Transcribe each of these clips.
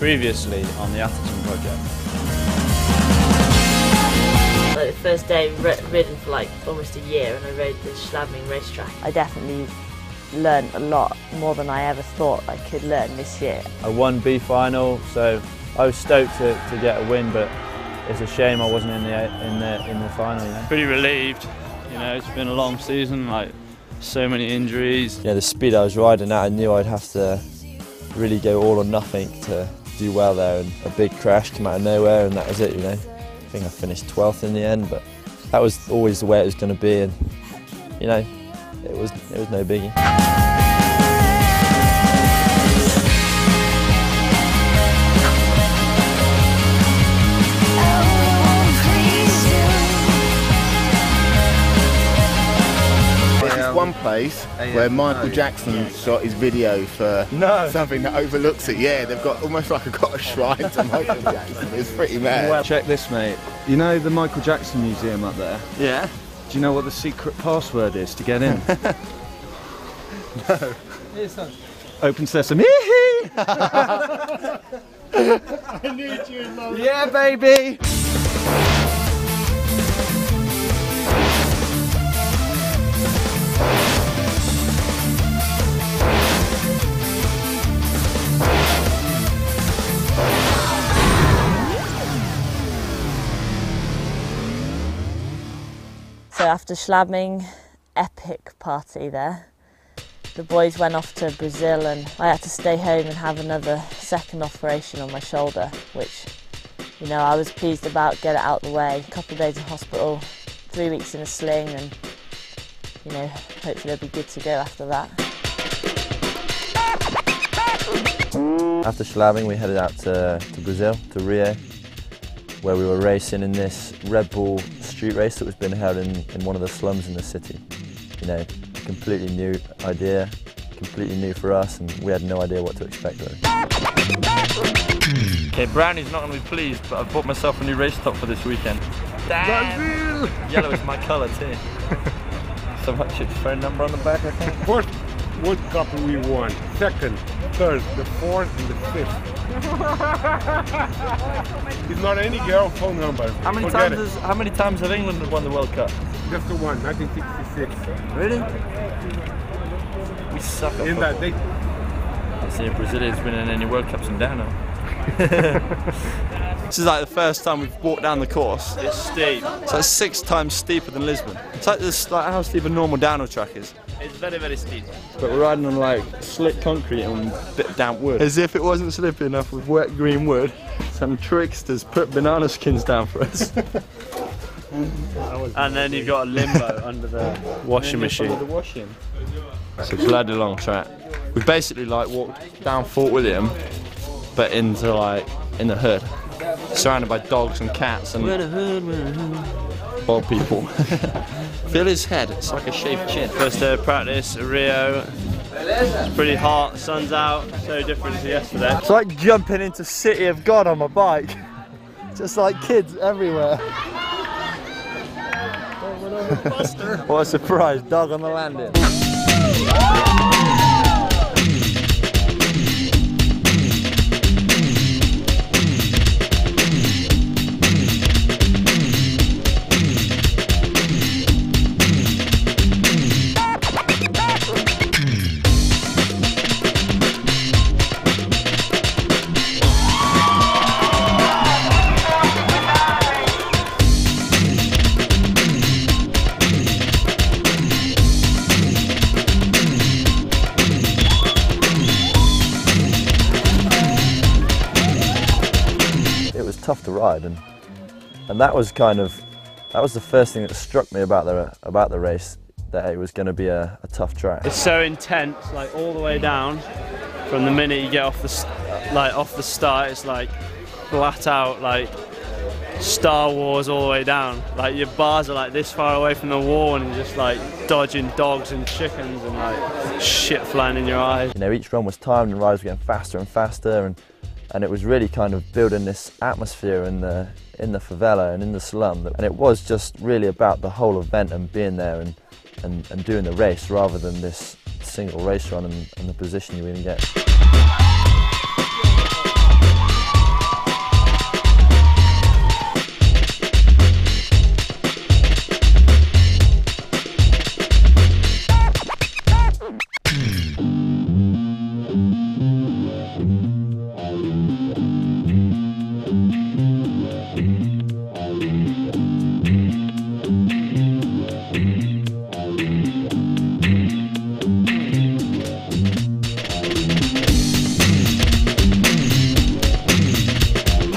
previously on the Atherton Project. Like the first day, ridden for like almost a year, and I rode the Llangynog racetrack. I definitely learned a lot more than I ever thought I could learn this year. I won B final, so I was stoked to get a win, but it's a shame I wasn't in the final. You know? Pretty relieved. You know, it's been a long season, like so many injuries. Yeah, the speed I was riding at, I knew I'd have to really go all or nothing to do well there, and a big crash came out of nowhere, and that was it. You know, I think I finished 12th in the end, but that was always the way it was going to be, and you know, it was no biggie. One place where Michael Jackson shot his video for something that overlooks it. Yeah, they've got almost like a shrine to Michael Jackson. It's pretty mad. Well, check this, mate. You know the Michael Jackson Museum up there? Yeah. Do you know what the secret password is to get in? No. Open sesame. I need you, Mum. Yeah, baby. So after Llangynog, epic party there. The boys went off to Brazil and I had to stay home and have another second operation on my shoulder, which, you know, I was pleased about, get it out the way. A couple of days in hospital, 3 weeks in a sling, and, you know, hopefully I'll be good to go after that. After Llangynog, we headed out to Brazil, to Rio, where we were racing in this Red Bull street race that was being held in one of the slums in the city. You know, a completely new idea, completely new for us, and we had no idea what to expect really. Okay, Brownie's not going to be pleased, but I've bought myself a new race top for this weekend. Damn! Yellow is my colour too. So much its phone number on the back, I think. First World Cup we won, second, third, the fourth and the fifth. It's not any girl phone number. How many times have England won the World Cup? Just the one, 1966. Really? We suck at In that they. I've seen Brazilians winning any World Cups in downhill. This is like the first time we've walked down the course. It's steep. It's like 6 times steeper than Lisbon. It's like how steep a normal downhill track is. It's very, very steep. But we're riding on like slick concrete and a bit of damp wood. As if it wasn't slippy enough with wet green wood, some tricksters put banana skins down for us. And then you've got a limbo under the washing machine. It's a bloody long track. We basically like walked down Fort William, but into like in the hood, surrounded by dogs and cats and old people. Feel his head, it's like a shaved chin. First day of practice, Rio. It's pretty hot, sun's out, so different to yesterday. It's like jumping into City of God on my bike. Just like kids everywhere. What a surprise, dog on the landing. Tough to ride, and that was the first thing that struck me about the race, that it was going to be a tough track. It's so intense, like all the way down. From the minute you get off the start, it's like flat out, like Star Wars all the way down. Like your bars are like this far away from the wall, and you're just like dodging dogs and chickens and like shit flying in your eyes. You know, each run was timed and riders were getting faster and faster, and it was really kind of building this atmosphere in the favela and in the slum, and it was just really about the whole event and being there and doing the race rather than this single race run and the position you even get.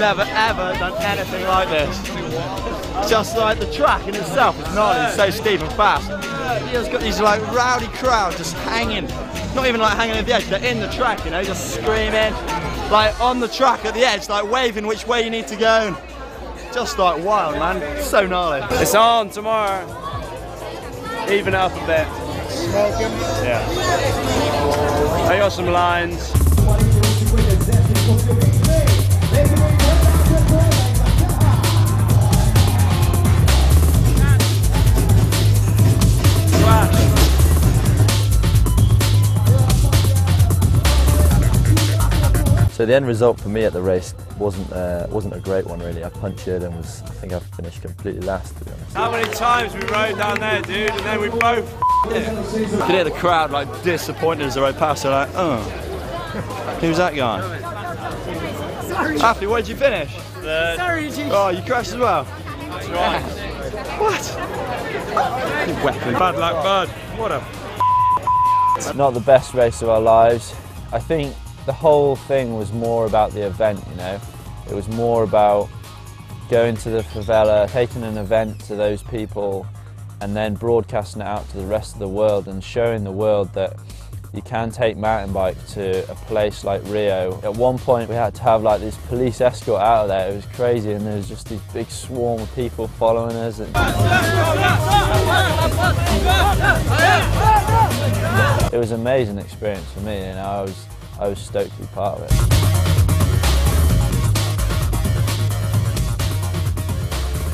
never ever done anything like this. Just like the track in itself is gnarly, it's so steep and fast. You've got these like rowdy crowd just hanging, not even like hanging at the edge, they're in the track, you know, just screaming, like on the track at the edge, like waving which way you need to go. Just like wild, man, so gnarly. It's on tomorrow. Even it up a bit. Smoking? Yeah. I got some lines. So the end result for me at the race wasn't a great one really. I punctured and I think I finished completely last, to be honest. How many times we rode down there, dude, and then we both it. You could hear the crowd like disappointed as they rode past. They're like, oh, who's that guy? Happy, where did you finish? Sorry, Oh, you crashed as well? That's right. What? You weapon. Bad luck, bud. What a It's not the best race of our lives. I think the whole thing was more about the event, you know. It was more about going to the favela, taking an event to those people and then broadcasting it out to the rest of the world and showing the world that you can take mountain bike to a place like Rio. At one point we had to have like this police escort out of there. It was crazy, and there was just this big swarm of people following us. It was an amazing experience for me, and I was stoked to be part of it.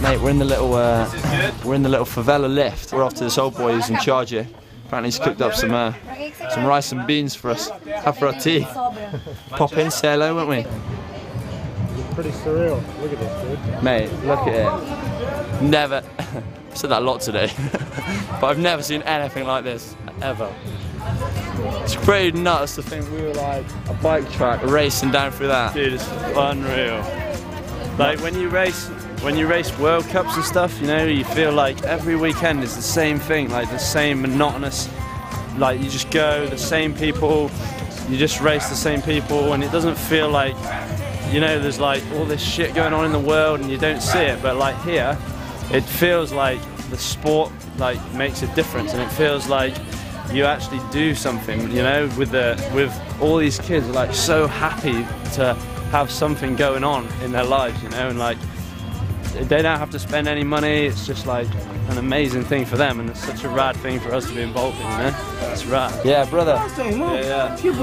Mate, we're in the little favela lift. We're off to this old boy who's in charge here. Apparently he's cooked up some rice and beans for us. Have for our tea. Pop in, say hello, won't we? It's pretty surreal. Look at this, dude. Mate, look at it. Never. I've said that a lot today, but I've never seen anything like this ever. It's pretty nuts to think we were like a bike track racing down through that. dude, it's unreal. Like when you race World Cups and stuff, you know, you feel like every weekend is the same thing, like the same monotonous, like you just go, the same people, you just race the same people, and it doesn't feel like, you know, there's like all this shit going on in the world and you don't see it, but like here, it feels like the sport like makes a difference, and it feels like you actually do something, you know, with all these kids are like so happy to have something going on in their lives, you know, and like they don't have to spend any money. It's just like an amazing thing for them, and it's such a rad thing for us to be involved in, you know? It's rad. Yeah, brother. Yeah. Twins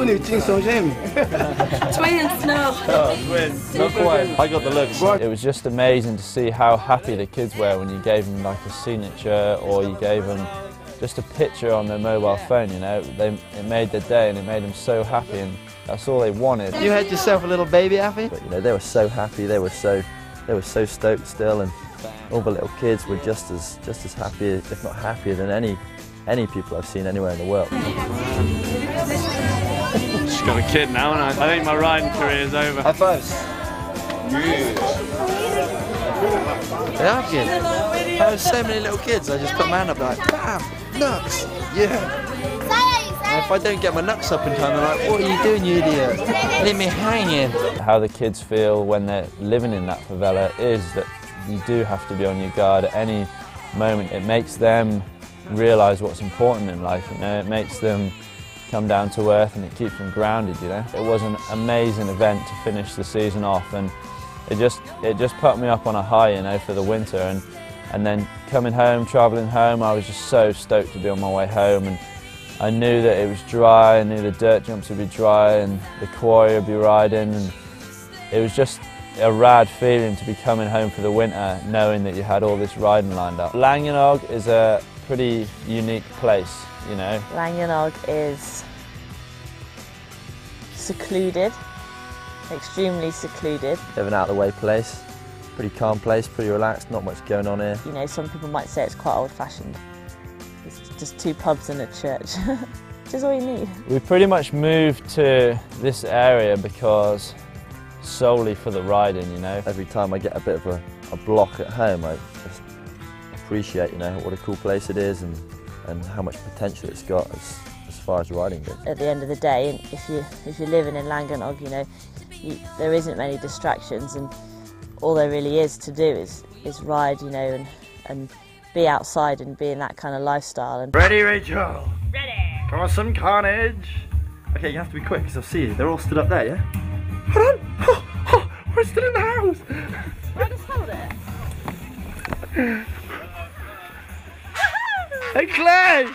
now. Oh, twins. Not quite. I got the looks. It was just amazing to see how happy the kids were when you gave them like a signature, or you gave them just a picture on their mobile phone, you know. It made their day, and it made them so happy, and that's all they wanted. You had yourself a little baby, Happy? But you know, they were so happy, they were so stoked still, and all the little kids were just as happy, if not happier than any people I've seen anywhere in the world. She's got a kid now, and I think my riding career is over. High fives. They are kids. There's so many little kids, I just put my hand up like, bam, nuts, yeah. And if I don't get my nuts up in time, they're like, what are you doing, you idiot? Leave me hanging. How the kids feel when they're living in that favela is that you do have to be on your guard at any moment. It makes them realise what's important in life, you know. It makes them come down to earth, and it keeps them grounded, you know. It was an amazing event to finish the season off, and it just put me up on a high, you know, for the winter, and then coming home, travelling home, I was just so stoked to be on my way home, and I knew that it was dry, I knew the dirt jumps would be dry and the quarry would be riding, and it was just a rad feeling to be coming home for the winter knowing that you had all this riding lined up. Llangynog is a pretty unique place, you know. Llangynog is secluded, extremely secluded. Bit of an out-of-the-way place, pretty calm place, pretty relaxed, not much going on here. You know, some people might say it's quite old-fashioned. It's just 2 pubs and a church, which is all you need. We pretty much moved to this area because solely for the riding, you know. Every time I get a bit of a block at home, I just appreciate, you know, what a cool place it is, and how much potential it's got as far as riding goes. At the end of the day, if you're living in Llangynog, you know, there isn't many distractions, and all there really is to do is ride, you know, and be outside and be in that kind of lifestyle. And ready, Rachel? Ready. Come on, some carnage. Okay, you have to be quick because I'll see you. They're all stood up there, yeah? Hold on! Oh, we're still in the house! I just hold it. Hey, Clay!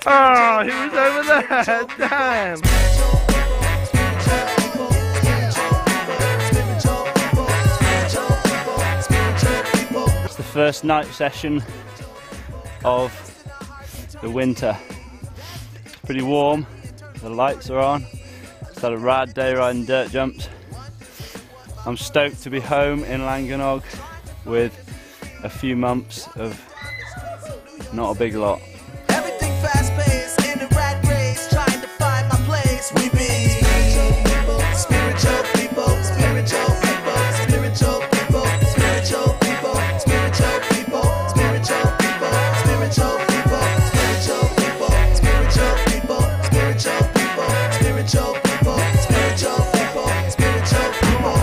Oh, he was over there! Damn! It's the first night session of the winter. It's pretty warm, the lights are on. It's had a rad day riding dirt jumps. I'm stoked to be home in Llangynog with a few months of not a big lot. Everything fast paced in a rat race, trying to find my place. We be spiritual people, spiritual people, spiritual people, spiritual people, spiritual people, spiritual people, spiritual people, spiritual people, spiritual people, spiritual people, spiritual people, spiritual people, spiritual people.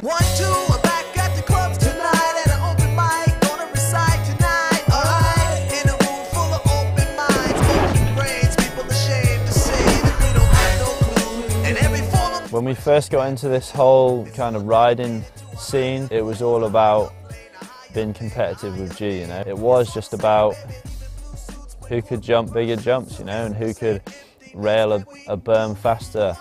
1, 2, we're back at the clubs tonight at an open mic, gonna recite tonight. Alright, in a room full of open minds, open brains, people ashamed to say that we don't have no clue. And every form of When we first got into this whole kind of riding scene, it was all about being competitive with G, you know. It was just about who could jump bigger jumps, you know, and who could rail a berm faster.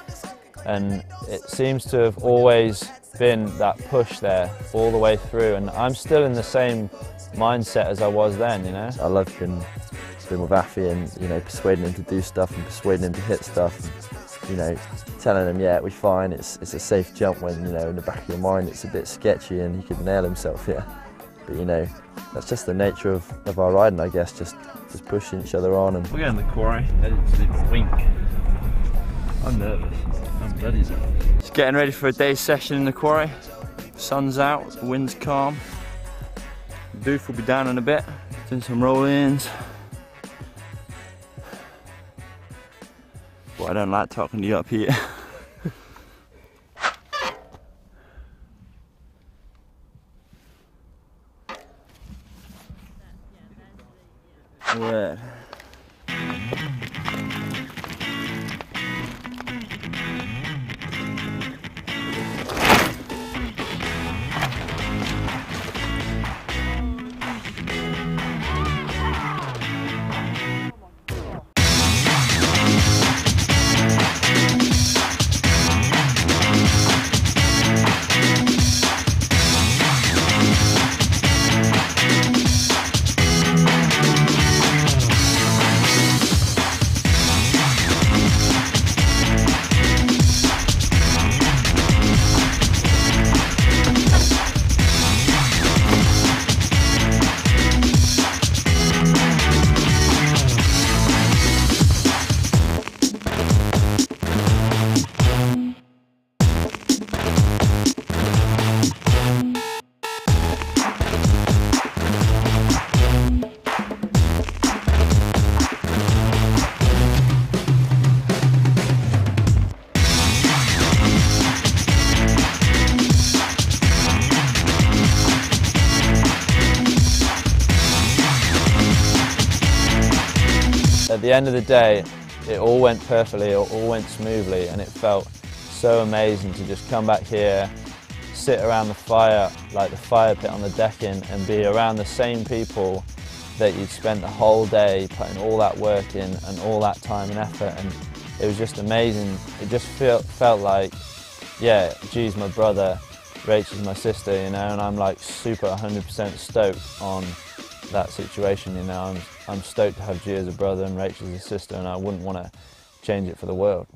And it seems to have always been that push there all the way through, and I'm still in the same mindset as I was then, you know. I love being with Affy and, you know, persuading him to do stuff and persuading him to hit stuff. And, you know, telling him, yeah, we're fine, it's a safe jump, when, you know, in the back of your mind it's a bit sketchy and he could nail himself, yeah. But, you know, that's just the nature of our riding, I guess, just pushing each other on. And We're going to the quarry, headed to the wink. I'm nervous. I'm bloody nervous. Just getting ready for a day's session in the quarry. Sun's out, the wind's calm. Doof will be down in a bit, doing some roll-ins. But I don't like talking to you up here. Right. at the end of the day, it all went perfectly, it all went smoothly, and it felt so amazing to just come back here, sit around the fire, like the fire pit on the decking, and be around the same people that you'd spent the whole day putting all that work in and all that time and effort, and it was just amazing. It just felt like, yeah, G's my brother, Rachel's my sister, you know, and I'm like super 100% stoked on that situation, you know. I'm stoked to have G as a brother and Rachel as a sister, and I wouldn't want to change it for the world.